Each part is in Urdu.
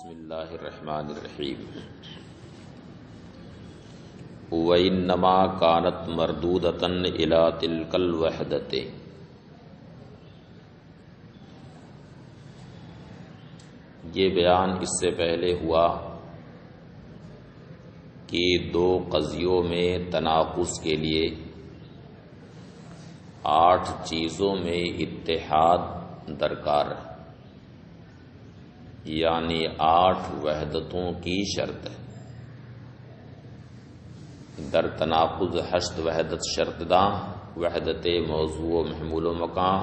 بسم اللہ الرحمن الرحیم وَإِنَّمَا كَانَتْ مَرْدُودَةً إِلَى تِلْكَ الْوَحْدَةِ۔ یہ بیان اس سے پہلے ہوا کہ دو قضیوں میں تناقض کے لیے 8 چیزوں میں اتحاد درکار ہے، یعنی 8 وحدتوں کی شرط ہے۔ در تناقض 8 وحدت شرط داں، وحدت موضوع و محمول و مکان،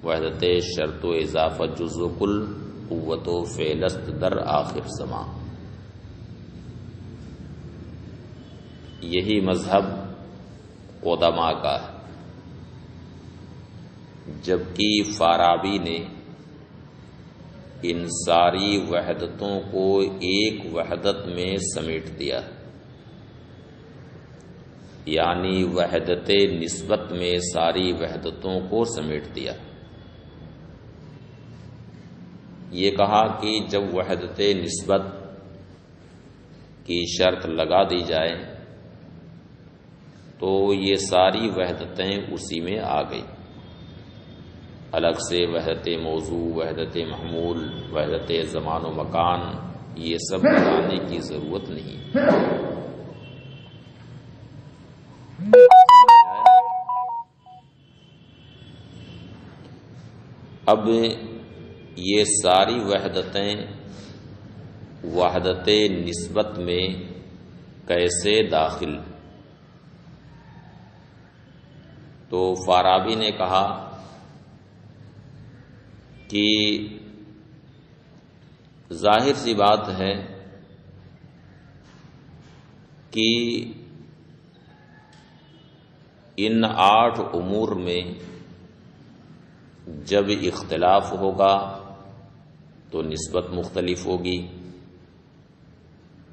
وحدت شرط و اضافہ جز و کل، قوت و فعلست در آخر زمان۔ یہی مذہب قدماء کا ہے، جبکہ فارابی نے ان ساری وحدتوں کو ایک وحدت میں سمیٹ دیا، یعنی وحدت نسبت میں ساری وحدتوں کو سمیٹ دیا۔ یہ کہا کہ جب وحدت نسبت کی شرط لگا دی جائے تو یہ ساری وحدتیں اسی میں آ گئی، الگ سے وحدت موضوع، وحدت محمول، وحدت زمان و مکان یہ سب بتانے کی ضرورت نہیں۔ اب یہ ساری وحدتیں وحدت نسبت میں کیسے داخل؟ تو فارابی نے کہا کہ ظاہر سی بات ہے کہ ان 8 امور میں جب اختلاف ہوگا تو نسبت مختلف ہوگی،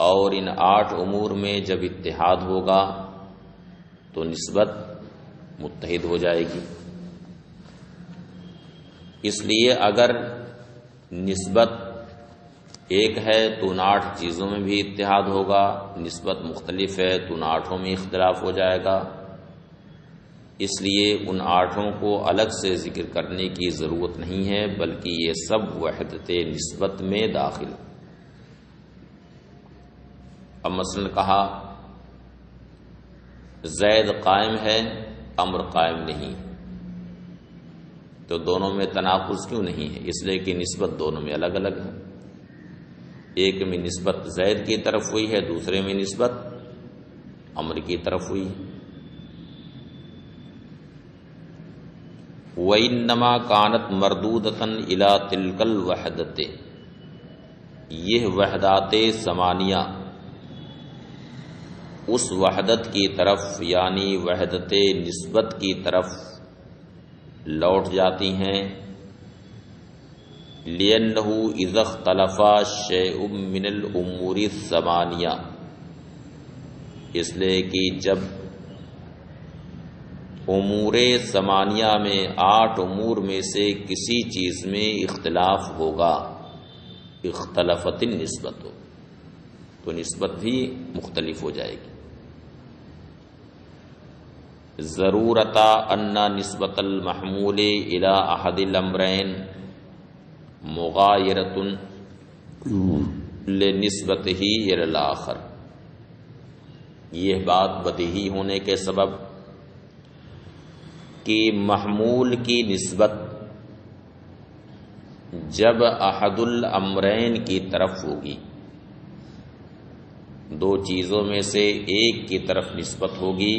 اور ان 8 امور میں جب اتحاد ہوگا تو نسبت متحد ہو جائے گی۔ اس لیے اگر نسبت ایک ہے تو ان 8 چیزوں میں بھی اتحاد ہوگا، نسبت مختلف ہے تو ان 8 میں اختلاف ہو جائے گا۔ اس لیے ان 8 کو الگ سے ذکر کرنے کی ضرورت نہیں ہے، بلکہ یہ سب وحدت نسبت میں داخل۔ اب مثلا کہا زید قائم ہے، امر قائم نہیں، تو دونوں میں تناقض کیوں نہیں ہے؟ اس لیے کہ نسبت دونوں میں الگ الگ ہے، ایک میں نسبت زید کی طرف ہوئی ہے، دوسرے میں نسبت امر کی طرف ہوئی ہے۔ وَإِنَّمَا كَانَتْ مَرْدُودَةً إِلَى تِلْكَ الْوَحْدَةِ، یہ وحدات ثمانیہ اس وحدت کی طرف یعنی وحدت نسبت کی طرف لوٹ جاتی ہیں۔ لِأَنَّهُ إِذَا اخْتَلَفَ شَيْءٌ مِّنَ الْأُمُورِ الثَّمَانِيَةِ، اس لیے کہ جب امور ثمانیہ میں 8 امور میں سے کسی چیز میں اختلاف ہوگا، اختلفت النسبت، تو نسبت بھی مختلف ہو جائے گی۔ ضرورتا ان نسبت المحمول الى احد الامرین مغایرۃ لنسبتہ الى الاخر، یہ بات بدیہی ہونے کے سبب کہ محمول کی نسبت جب احد الامرین کی طرف ہوگی، 2 چیزوں میں سے ایک کی طرف نسبت ہوگی،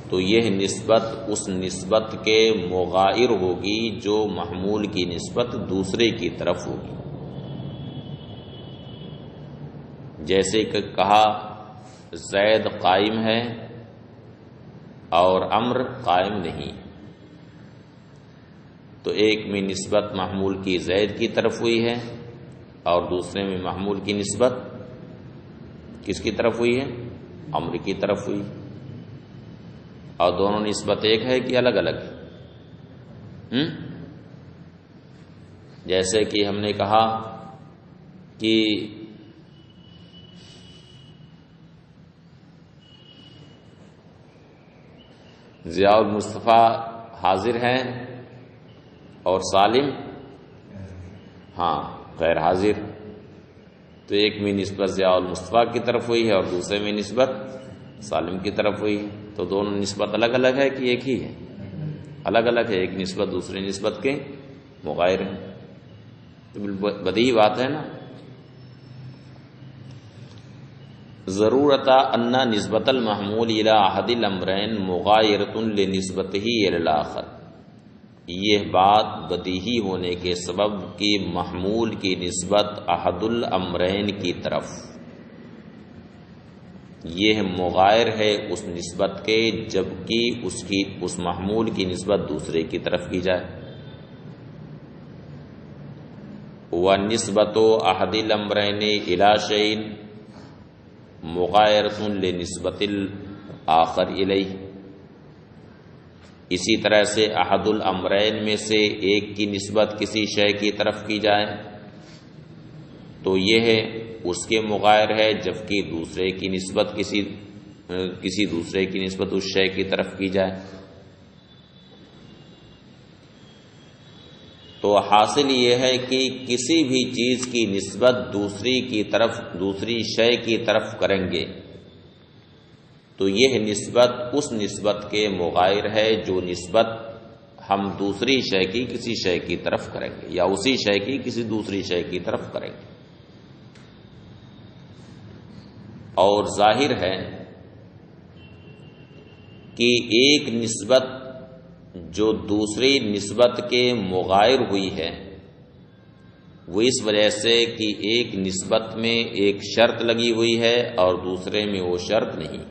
تو یہ نسبت اس نسبت کے مغائر ہوگی جو محمول کی نسبت دوسرے کی طرف ہوگی۔ جیسے کہ کہا زید قائم ہے اور امر قائم نہیں، تو ایک میں نسبت محمول کی زید کی طرف ہوئی ہے اور دوسرے میں محمول کی نسبت کس کی طرف ہوئی ہے؟ امر کی طرف ہوئی، اور دونوں نسبت ایک ہے کہ الگ الگ ہے؟ جیسے کہ ہم نے کہا کہ ضیاء المصطفیٰ حاضر ہیں اور سالم غیر حاضر، تو ایک میں نسبت ضیاء المصطفیٰ کی طرف ہوئی ہے اور دوسرے میں نسبت سالم کی طرف ہوئی ہے، تو دونوں نسبت الگ الگ ہے کہ ایک ہی ہے؟ الگ الگ ہے، ایک نسبت دوسری نسبت کے مغایر ہے، تو بدیہی بات ہے نا۔ ضرورت ان نسبت المحمول الى احد الامرین مغایرۃ لنسبتہ الی الاخر، یہ بات بدیہی ہونے کے سبب کہ محمول کی نسبت احد الامرین کی طرف یہ مغایر ہے اس نسبت کے، جبکہ اس محمول کی نسبت دوسرے کی طرف کی جائے۔ وَنِسْبَةُ أَحَدِ الْأَمْرَيْنِ إِلَى شَيْءٍ مغایرۃ لنسبت الآخر الیہ، اسی طرح سے احد الامرین میں سے ایک کی نسبت کسی شے کی طرف کی جائے تو یہ ہے اس کے مغایر ہے، جبکہ دوسرے کی نسبت کسی دوسرے کی نسبت اس شے کی طرف کی جائے۔ تو حاصل یہ ہے کہ کسی بھی چیز کی نسبت دوسری شے کی طرف کریں گے تو یہ نسبت اس نسبت کے مغایر ہے جو نسبت ہم دوسری شے کی کسی شے کی طرف کریں گے یا اسی شے کی کسی دوسری شے کی طرف کریں گے۔ اور ظاہر ہے کہ ایک نسبت جو دوسری نسبت کے مغایر ہوئی ہے وہ اس وجہ سے کہ ایک نسبت میں ایک شرط لگی ہوئی ہے اور دوسرے میں وہ شرط نہیں،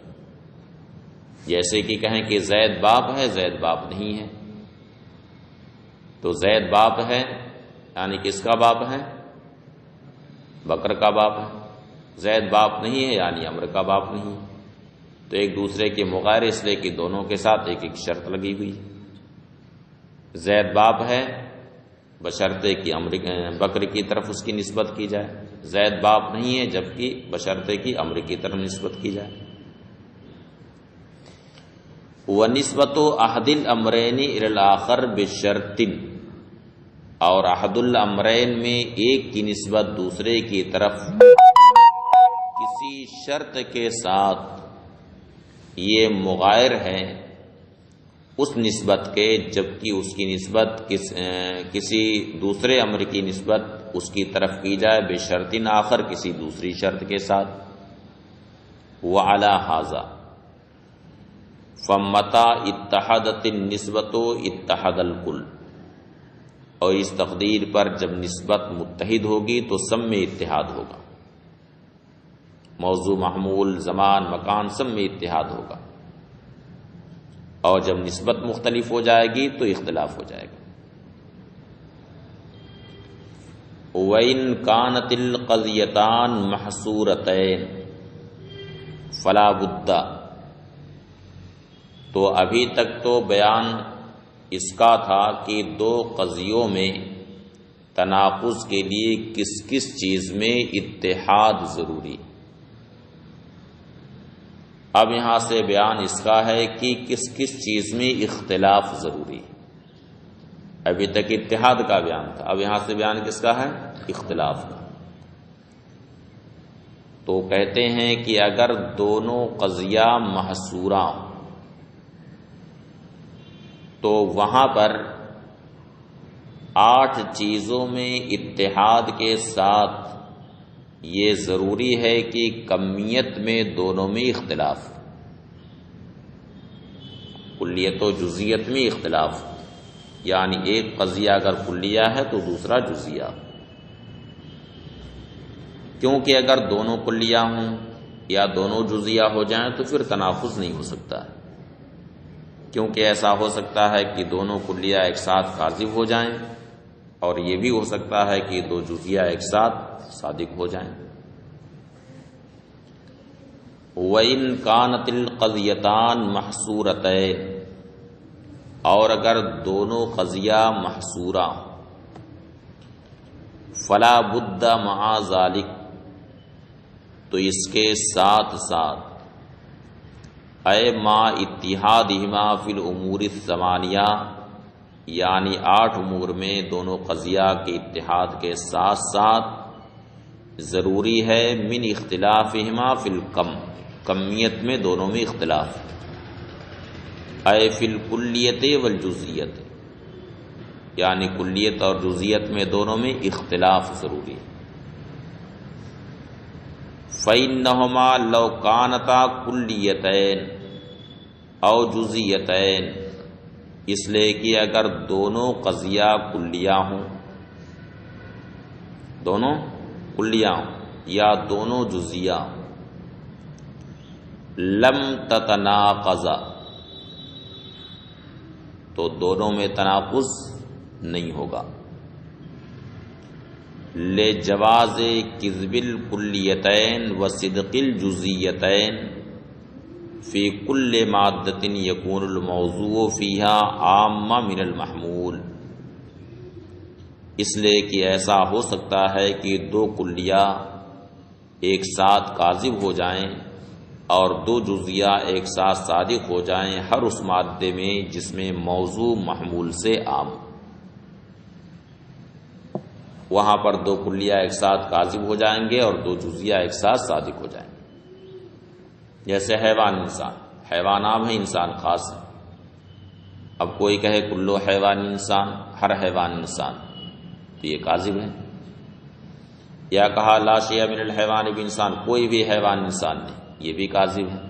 جیسے کہ کہیں کہ زید باپ ہے، زید باپ نہیں ہے، تو زید باپ ہے یعنی کس کا باپ ہے؟ بکر کا باپ ہے، زید باپ نہیں ہے یعنی عمر کا باپ نہیں ہے، تو ایک دوسرے کے مغایر اس لیے کہ دونوں کے ساتھ ایک ایک شرط لگی ہوئی ہے۔ زید باپ ہے بشرطے کہ بکر کی طرف اس کی نسبت کی جائے، زید باپ نہیں ہے جبکہ بشرطے کی عمر کی طرف نسبت کی جائے۔ وَنِسْبَةُ أَحَدِ الْأَمْرَيْنِ إِلَى الْآخَرِ بِشَرْطٍ، اور احد الامرین میں ایک کی نسبت دوسرے کی طرف کسی شرط کے ساتھ یہ مغایر ہے اس نسبت کے، جبکہ اس کی نسبت کسی دوسرے امر کی نسبت اس کی طرف کی جائے بشرط آخر، کسی دوسری شرط کے ساتھ۔ وعلی ھذا فمتى اتحدت النسبۃ اتحد الکل، اور اس تقدیر پر جب نسبت متحد ہوگی تو سب میں اتحاد ہوگا، موضوع محمول زمان مکان سب میں اتحاد ہوگا، اور جب نسبت مختلف ہو جائے گی تو اختلاف ہو جائے گا۔ وَإِن كَانَتِ الْقَضِيَّتَانِ مَحْصُورَتَيْنِ فَلَا بُدَّ، تو ابھی تک تو بیان اس کا تھا کہ دو قضیوں میں تناقض کے لیے کس کس چیز میں اتحاد ضروری، اب یہاں سے بیان اس کا ہے کہ کس کس چیز میں اختلاف ضروری۔ ابھی تک اتحاد کا بیان تھا، اب یہاں سے بیان کس کا ہے؟ اختلاف کا۔ تو کہتے ہیں کہ اگر دونوں قضیہ محصورہ تو وہاں پر 8 چیزوں میں اتحاد کے ساتھ یہ ضروری ہے کہ کمیت میں دونوں میں اختلاف، کلیت و جزیت میں اختلاف، یعنی ایک قضیہ اگر کلیہ ہے تو دوسرا جزیہ، کیونکہ اگر دونوں کلیہ ہوں یا دونوں جزیہ ہو جائیں تو پھر تناقض نہیں ہو سکتا، کیونکہ ایسا ہو سکتا ہے کہ دونوں کلیہ ایک ساتھ کاذب ہو جائیں، اور یہ بھی ہو سکتا ہے کہ دو جزیہ ایک ساتھ صادق ہو جائیں۔ وَإِن كَانَتِ الْقَضِيَّتَانِ مَحْصُورَتَيْنِ، اور اگر دونوں قضیہ محصورہ فلا بد مع ذالک، تو اس کے ساتھ ساتھ اے ما اتحادہما فی الامور الثمانیہ، یعنی 8 امور میں دونوں قضیہ کے اتحاد کے ساتھ ساتھ ضروری ہے من اختلافہما فی الکم، کمیت میں دونوں میں اختلاف، اے فی الکلیت والجزئیت، یعنی کلیت اور جزئیت میں دونوں میں اختلاف ضروری ہے۔ فَإِنَّهُمَا لَوْ كَانَتَا كُلِّيَتَيْن او جزئیتین، اس لیے کہ اگر دونوں قضیہ کلیہ ہوں، دونوں کلیہ ہوں یا دونوں جزیہ، لم تتناقضا، تو دونوں میں تناقض نہیں ہوگا، لجواز کذب الکلیتین و صدق الجزیتین فی کل مادۃ یکون الموضوع فیہا عامہ من المحمول، اس لیے کہ ایسا ہو سکتا ہے کہ 2 کلیہ ایک ساتھ کاذب ہو جائیں اور 2 جزیہ ایک ساتھ صادق ہو جائیں ہر اس مادے میں جس میں موضوع محمول سے عام، وہاں پر 2 کلیہ ایک ساتھ کاذب ہو جائیں گے اور 2 جزیہ ایک ساتھ صادق ہو جائیں گے، جیسے حیوان انسان، حیوان عام ہے، انسان خاص ہے۔ اب کوئی کہے کلو حیوان انسان، ہر حیوان انسان، تو یہ کاذب ہے، یا کہا لا شیء من الحیوان بانسان، کوئی بھی حیوان انسان نہیں، یہ بھی کاذب ہے،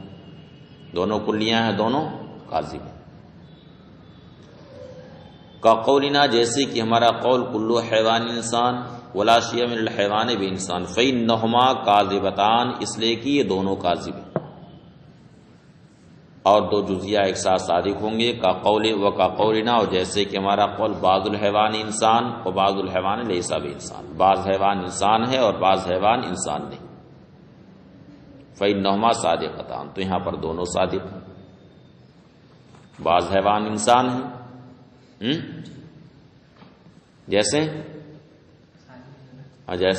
دونوں کلیاں ہیں، دونوں کاذب ہیں۔ کا قولنا، جیسے کہ ہمارا قول کلو حیوان انسان ولا شیء من الحیوان بانسان فإنہما کاذبتان، اس لیے کہ یہ دونوں کاذب ہیں اور 2 جزیہ ایک ساتھ صادق ہوں گے، کا قول و کا قولنا، اور جیسے کہ ہمارا قول بعض الحیوان انسان و بعض الحیوان لیس بانسان، بعض حیوان انسان ہے اور بعض حیوان انسان نہیں، فإنہما صادقتان، تو یہاں پر دونوں صادق ہیں، بعض حیوان انسان ہیں، جیسے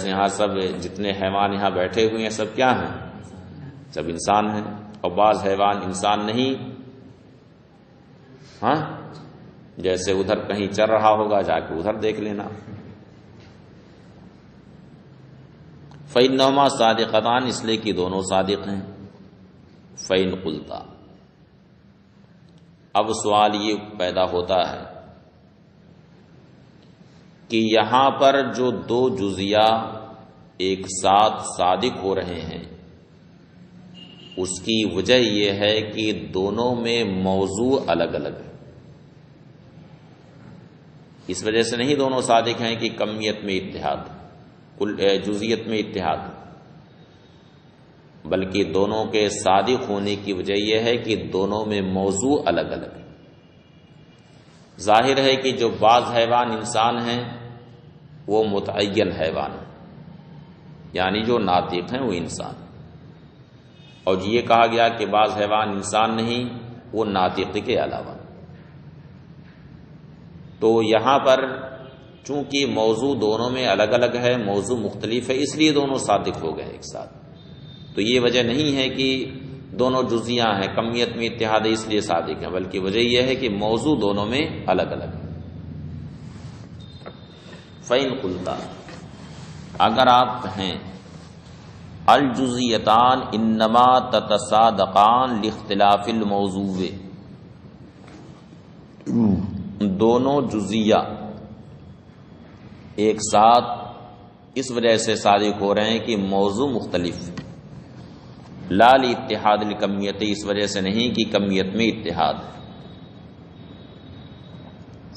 یہاں سب جتنے حیوان یہاں بیٹھے ہوئے ہیں سب کیا ہیں؟ سب انسان ہیں، اور بعض حیوان انسان نہیں، ہاں، جیسے ادھر کہیں چل رہا ہوگا جا کے ادھر دیکھ لینا۔ فإنہما صادقتان، اس لیے کہ دونوں صادق ہیں۔ فإن قلتا، اب سوال یہ پیدا ہوتا ہے کہ یہاں پر جو 2 جزیہ ایک ساتھ صادق ہو رہے ہیں، اس کی وجہ یہ ہے کہ دونوں میں موضوع الگ الگ ہے، اس وجہ سے نہیں دونوں صادق ہیں کہ کمیت میں اتحاد، جزئیت میں اتحاد، بلکہ دونوں کے صادق ہونے کی وجہ یہ ہے کہ دونوں میں موضوع الگ الگ ہے۔ ظاہر ہے کہ جو بعض حیوان انسان ہیں وہ متعین حیوان ہیں، یعنی جو ناطق ہیں وہ انسان، اور یہ کہا گیا کہ بعض حیوان انسان نہیں، وہ ناطق کے علاوہ۔ تو یہاں پر چونکہ موضوع دونوں میں الگ الگ ہے، موضوع مختلف ہے، اس لیے دونوں صادق ہو گئے ایک ساتھ، تو یہ وجہ نہیں ہے کہ دونوں جزیاں ہیں، کمیت میں اتحاد ہے اس لیے صادق ہیں، بلکہ وجہ یہ ہے کہ موضوع دونوں میں الگ الگ ہے۔ فَإِن قُلْتَ، اگر آپ کہیں الجزیتان انما تتصادقان لاختلاف الموضوع، دونوں جزیہ ایک ساتھ اس وجہ سے صادق ہو رہے ہیں کہ موضوع مختلف، لا لاتحاد الکمیت، اس وجہ سے نہیں کہ کمیت میں اتحاد۔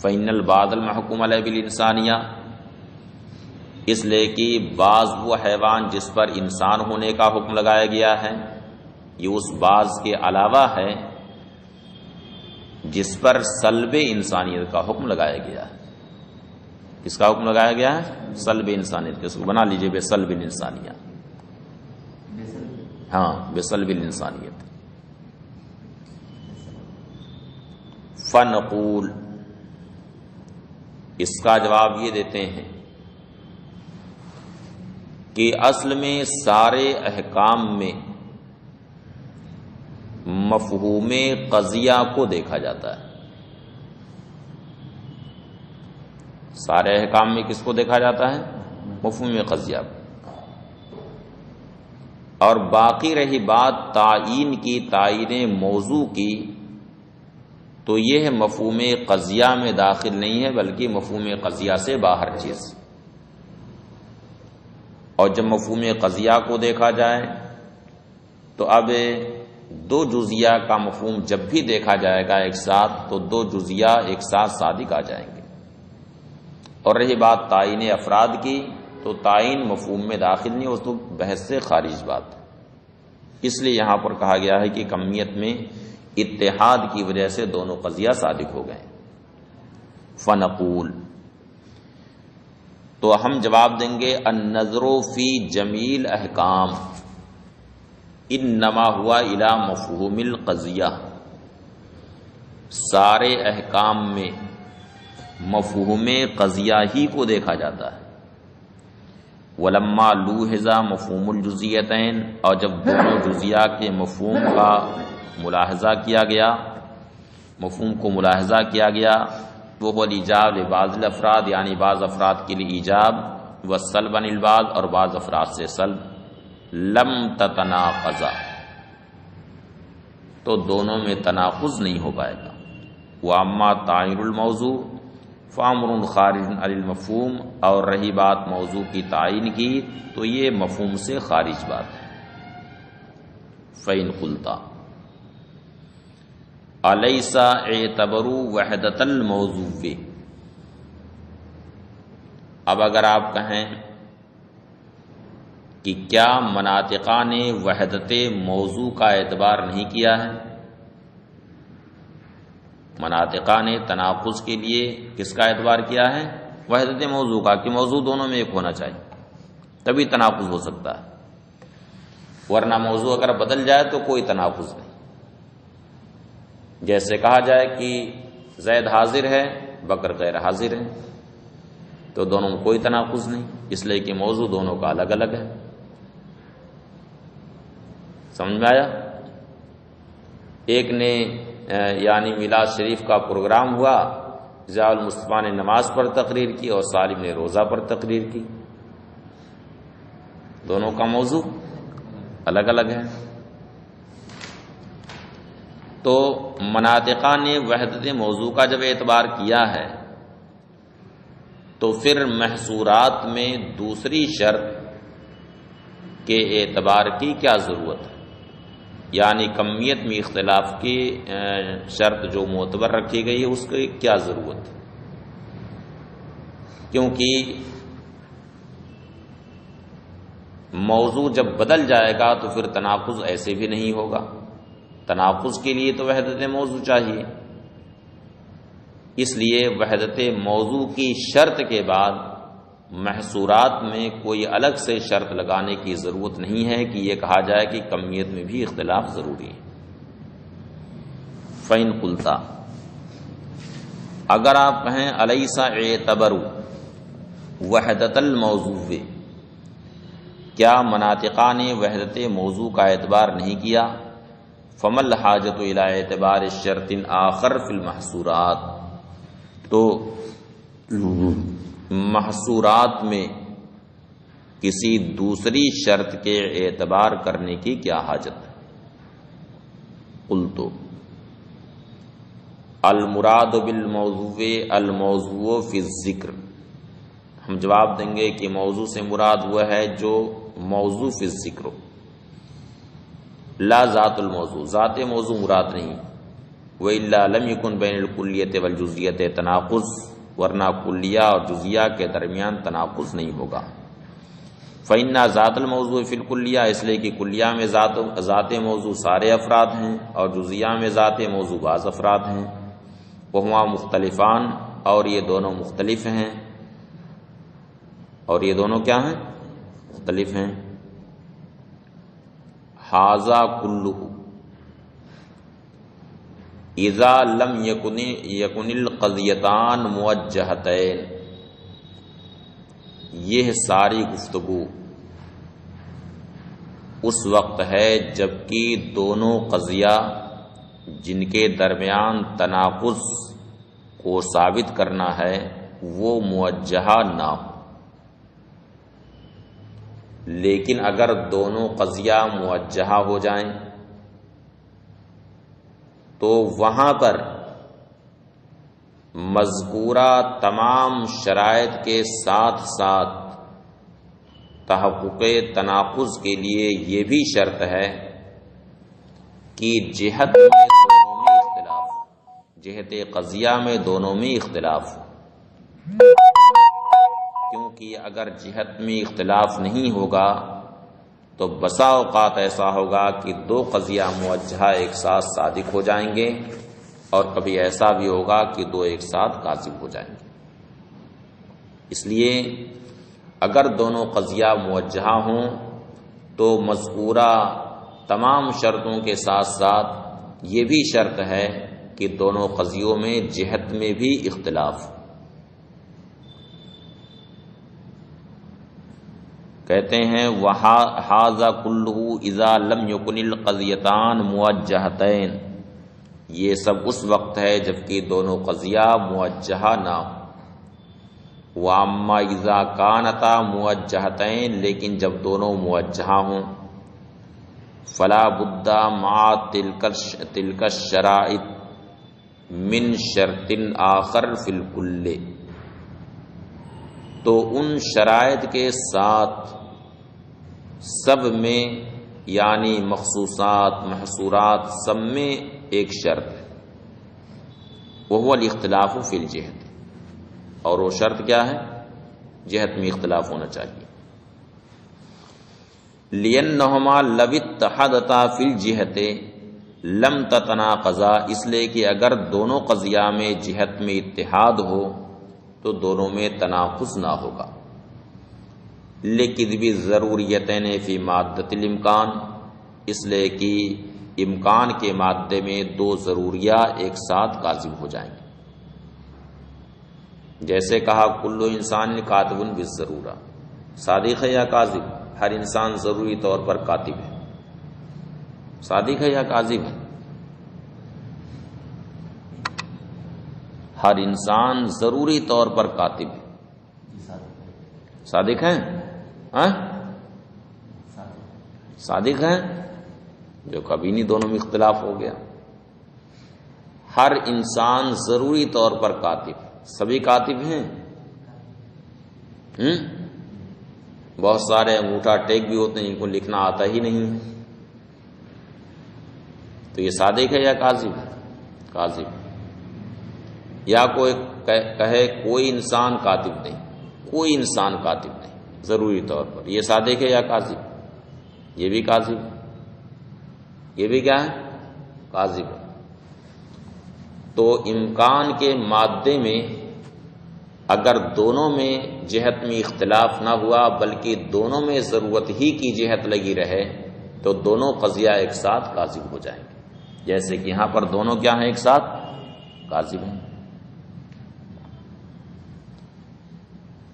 فإن البعض المحکوم علیہ بالانسانیہ، اس لیے کہ بعض وہ حیوان جس پر انسان ہونے کا حکم لگایا گیا ہے، یہ اس بعض کے علاوہ ہے جس پر سلب انسانیت کا حکم لگایا گیا ہے۔ کس کا حکم لگایا گیا ہے؟ سلب انسانیت، اس کو بنا لیجئے بے سلب الانسانیہ، ہاں بے سلب الانسانیت۔ فنقول، اس کا جواب یہ دیتے ہیں کہ اصل میں سارے احکام میں مفہوم قضیہ کو دیکھا جاتا ہے. سارے احکام میں کس کو دیکھا جاتا ہے؟ مفہوم قضیہ کو. اور باقی رہی بات تعین کی، تعین موضوع کی، تو یہ مفہوم قضیہ میں داخل نہیں ہے بلکہ مفہوم قضیہ سے باہر چیز. اور جب مفہوم قضیہ کو دیکھا جائے تو اب دو جزیہ کا مفہوم جب بھی دیکھا جائے گا ایک ساتھ تو دو جزیہ ایک ساتھ صادق آ جائیں گے. اور رہی بات تعین افراد کی تو تعین مفہوم میں داخل نہیں، اس تو بحث سے خارج بات. اس لیے یہاں پر کہا گیا ہے کہ کمیت میں اتحاد کی وجہ سے دونوں قضیہ صادق ہو گئے. فنقول، تو ہم جواب دیں گے النظر فی جمیل احکام انما ہوا الی مفہوم القضیہ، سارے احکام میں مفہوم قضیہ ہی کو دیکھا جاتا ہے. ولما لوحظ مفہوم الجزیتین، اور جب دونوں جزیہ کے مفہوم کا ملاحظہ کیا گیا، مفہوم کو ملاحظہ کیا گیا، وہ الایجاب لبعض الافراد، یعنی بعض افراد کے لیے ایجاب، والسلب عن البعض، اور بعض افراد سے سلب، لم تتناقضا، تو دونوں میں تناقض نہیں ہو پائے گا. واما تعین الموضوع فامر خارج عن المفہوم، اور رہی بات موضوع کی تعین کی تو یہ مفہوم سے خارج بات ہے. فإن قلتا الیس اعتبر وحدۃ الموضوع، اب اگر آپ کہیں کہ کیا مناطقہ نے وحدت موضوع کا اعتبار نہیں کیا ہے؟ مناطقہ نے تناقض کے لیے کس کا اعتبار کیا ہے؟ وحدت موضوع کا، کہ موضوع دونوں میں ایک ہونا چاہیے تبھی تناقض ہو سکتا ہے، ورنہ موضوع اگر بدل جائے تو کوئی تناقض نہیں. جیسے کہا جائے کہ زید حاضر ہے بکر غیر حاضر ہے، تو دونوں میں کوئی تناقض نہیں، اس لیے کہ موضوع دونوں کا الگ الگ ہے. سمجھ میں آیا؟ ایک نے یعنی میلاد شریف کا پروگرام ہوا، ضیاء المصطفیٰ نے نماز پر تقریر کی اور سالم نے روزہ پر تقریر کی، دونوں کا موضوع الگ الگ ہے. تو مناطقہ نے وحدت موضوع کا جب اعتبار کیا ہے تو پھر محصورات میں دوسری شرط کے اعتبار کی کیا ضرورت ہے؟ یعنی کمیت میں اختلاف کی شرط جو معتبر رکھی گئی ہے اس کی کیا ضرورت ہے؟ کیونکہ موضوع جب بدل جائے گا تو پھر تناقض ایسے بھی نہیں ہوگا. تناقض کے لیے تو وحدت موضوع چاہیے، اس لیے وحدت موضوع کی شرط کے بعد محصورات میں کوئی الگ سے شرط لگانے کی ضرورت نہیں ہے کہ یہ کہا جائے کہ کمیت میں بھی اختلاف ضروری ہے. فَإِن قُلْتَ، اگر آپ کہیں الیس اعتبر وحدت الموضوع، کیا مناطقہ نے وحدت موضوع کا اعتبار نہیں کیا؟ فَمَا الْحَاجَةُ إِلَىٰ اعتبار شرط آخر فی المحصورات، تو محصورات میں کسی دوسری شرط کے اعتبار کرنے کی کیا حاجت ہے؟ قلت المراد بالموضوع الموضوع فی الذکر، ہم جواب دیں گے کہ موضوع سے مراد وہ ہے جو موضوع فی الذکر، لا ذات الموضوع، ذات موضوع مراد نہیں. وَإِلَّا لَمْ يَكُنْ بَيْنَ الْكُلِّيَّةِ وَالْجُزْئِيَّةِ تناقض، ورنہ کلیہ اور جزیہ کے درمیان تناقض نہیں ہوگا. فَإِنَّ ذات الموضوع فی الکلیہ، اس لیے کہ کلیہ میں ذات موضوع سارے افراد ہیں اور جزیہ میں ذات موضوع بعض افراد ہیں. وَهُمَا مختلفان، اور یہ دونوں مختلف ہیں، اور یہ دونوں کیا ہیں؟ مختلف ہیں. ھذا کلہ اذا لم یکن القضیتان موجہتین، یہ ساری گفتگو اس وقت ہے جبکہ دونوں قضیہ جن کے درمیان تناقض کو ثابت کرنا ہے وہ موجہہ نہ ہو۔ لیکن اگر دونوں قضیہ موجہہ ہو جائیں تو وہاں پر مذکورہ تمام شرائط کے ساتھ ساتھ تحقق تناقض کے لیے یہ بھی شرط ہے کہ جہت میں دونوں میں اختلاف، جہت قضیہ میں دونوں میں اختلاف، کیونکہ اگر جہت میں اختلاف نہیں ہوگا تو بسا اوقات ایسا ہوگا کہ دو قضیہ موجہہ ایک ساتھ صادق ہو جائیں گے، اور کبھی ایسا بھی ہوگا کہ دو ایک ساتھ کاذب ہو جائیں گے۔ اس لیے اگر دونوں قضیہ موجہہ ہوں تو مذکورہ تمام شرطوں کے ساتھ ساتھ یہ بھی شرط ہے کہ دونوں قضیوں میں جہت میں بھی اختلاف۔ کہتے ہیں وَهَذَا كُلُّهُ إِذَا لَمْ يَكُنِ الْقَضِيَتَانِ مُوَجَّهَتَيْنِ، یہ سب اس وقت ہے جبکہ دونوں قضیہ موجہہ نہ ہوں۔ وَأَمَّا إِذَا كَانَتَا مُوَجَّهَتَيْنِ، لیکن جب دونوں موجہہ ہوں، فَلَا بُدَّ مَعَ تِلْكَ الشَّرَائِطِ مِنْ شَرْطٍ آخَرٍ فِي الْكُلِّ، تو ان شرائط کے ساتھ سب میں یعنی مخصوصات محصورات سب میں ایک شرط ہے، وہو الاختلاف فی الجہت، اور وہ شرط کیا ہے؟ جہت میں اختلاف ہونا چاہیے۔ لِأَنَّهُمَا لَوِ اتَّحَدَتَا فِي الْجِهَةِ لَمْ تَتَنَاقَضَا، اس لیے کہ اگر دونوں قضیہ میں جہت میں اتحاد ہو تو دونوں میں تناقض نہ ہوگا۔ لیکن بھی ضروریتین فی مادۃ الامکان، اس لیے کہ امکان کے مادے میں دو ضروریہ ایک ساتھ کاذب ہو جائیں گے۔ جیسے کہا کل انسان کاتب بالضرورہ، صادق ہے یا کاذب؟ ہر انسان ضروری طور پر کاتب ہے، صادق ہے یا کاذب ہے؟ ہر انسان ضروری طور پر کاتب ہے، صادق ہیں؟ صادق ہیں؟ جو کبھی نہیں، دونوں میں اختلاف ہو گیا۔ ہر انسان ضروری طور پر کاتب، سبھی کاتب ہیں؟ بہت سارے انگوٹھا ٹیک بھی ہوتے ہیں جن کو لکھنا آتا ہی نہیں ہے، تو یہ صادق ہے یا کاذب ہے؟ کاذب۔ یا کوئی کہے کوئی انسان کاتب نہیں، کوئی انسان کاتب نہیں ضروری طور پر، یہ صادق ہے یا کاذب؟ یہ بھی کاذب ہے، یہ بھی کیا ہے؟ کاذب ہے۔ تو امکان کے مادے میں اگر دونوں میں جہت میں اختلاف نہ ہوا بلکہ دونوں میں ضرورت ہی کی جہت لگی رہے تو دونوں قضیہ ایک ساتھ کاذب ہو جائیں گے، جیسے کہ یہاں پر دونوں کیا ہیں؟ ایک ساتھ کاذب ہیں۔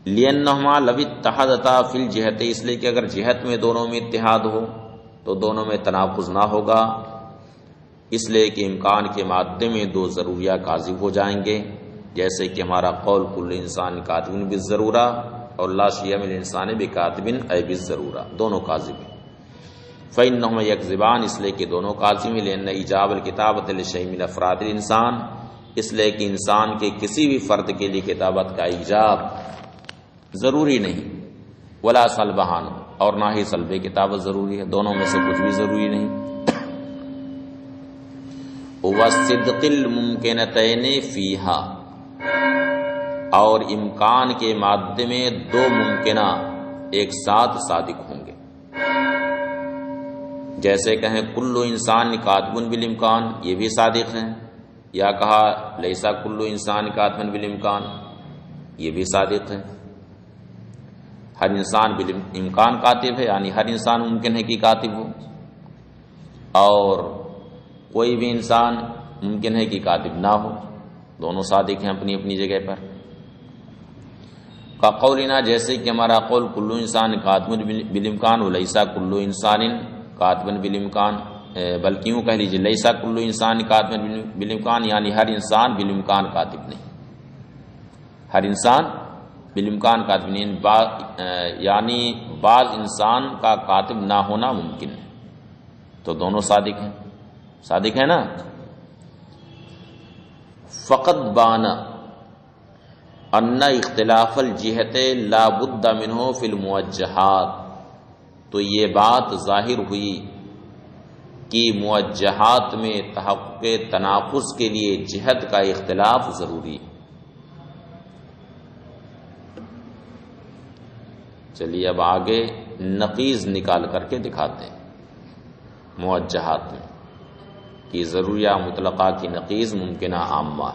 لِأَنَّهُمَا لَوِ اتَّحَدَتَا فِي الْجِهَةِ، اس لیے کہ اگر جہت میں دونوں میں اتحاد ہو تو دونوں میں تناقض نہ ہوگا، اس لیے کہ امکان کے مادے میں دو ضروریہ کاذب ہو جائیں گے، جیسے کہ ہمارا قول کل انسان کاتب بالضرورہ اور لا شیء من الانسان بکاتب ای بالضرورہ، دونوں کاذب ہیں۔ فإنهما یکذبان، اس لیے کہ دونوں کاذب ہیں، لأن ایجاب الکتابۃ لشیء من افراد الانسان، اس لیے کہ انسان کے کسی بھی فرد کے لیے کتابت کا ایجاب ضروری نہیں، ولا صلبہان، اور نہ ہی صلب کتابت ضروری ہے، دونوں میں سے کچھ بھی ضروری نہیں۔ وَالصِّدْقِ الْمُمْكِنَتَيْنِ فِيهَا، اور امکان کے مادے میں دو ممکنہ ایک ساتھ صادق ہوں گے، جیسے کہیں کل انسان کاتب بالامکان، یہ بھی صادق ہیں، یا کہا لیسا کل انسان کاتب بالامکان، یہ بھی صادق ہے۔ ہر انسان بالامکان کاتب ہے، یعنی ہر انسان ممکن ہے کہ کاتب ہو، اور کوئی بھی انسان ممکن ہے کہ کاتب نہ ہو، دونوں صادق ہیں اپنی اپنی جگہ پر۔ کا قولنا، جیسے کہ ہمارا قول کل انسان کاتب بالامکان ولیسا کل انسان کاتبن بالامکان، بلکہ یوں کہہ لیجیے لیسا کل انسان کاتبن بالامکان، یعنی ہر انسان بالامکان کاتب نہیں، ہر انسان بالامکان کاتب نہیں، یعنی بعض انسان کا کاتب نہ ہونا ممکن ہے، تو دونوں صادق ہیں، صادق ہے نا. فقط بانا ان اختلاف الجہت لا بد منہ فی الموجہات، تو یہ بات ظاہر ہوئی کہ موجہات میں تحقق تناقض کے لیے جہت کا اختلاف ضروری ہے. چلیے اب آگے نقیض نکال کر کے دکھاتے ہیں موجہات میں کہ ضروریہ مطلقہ کی نقیض ممکنہ عامہ.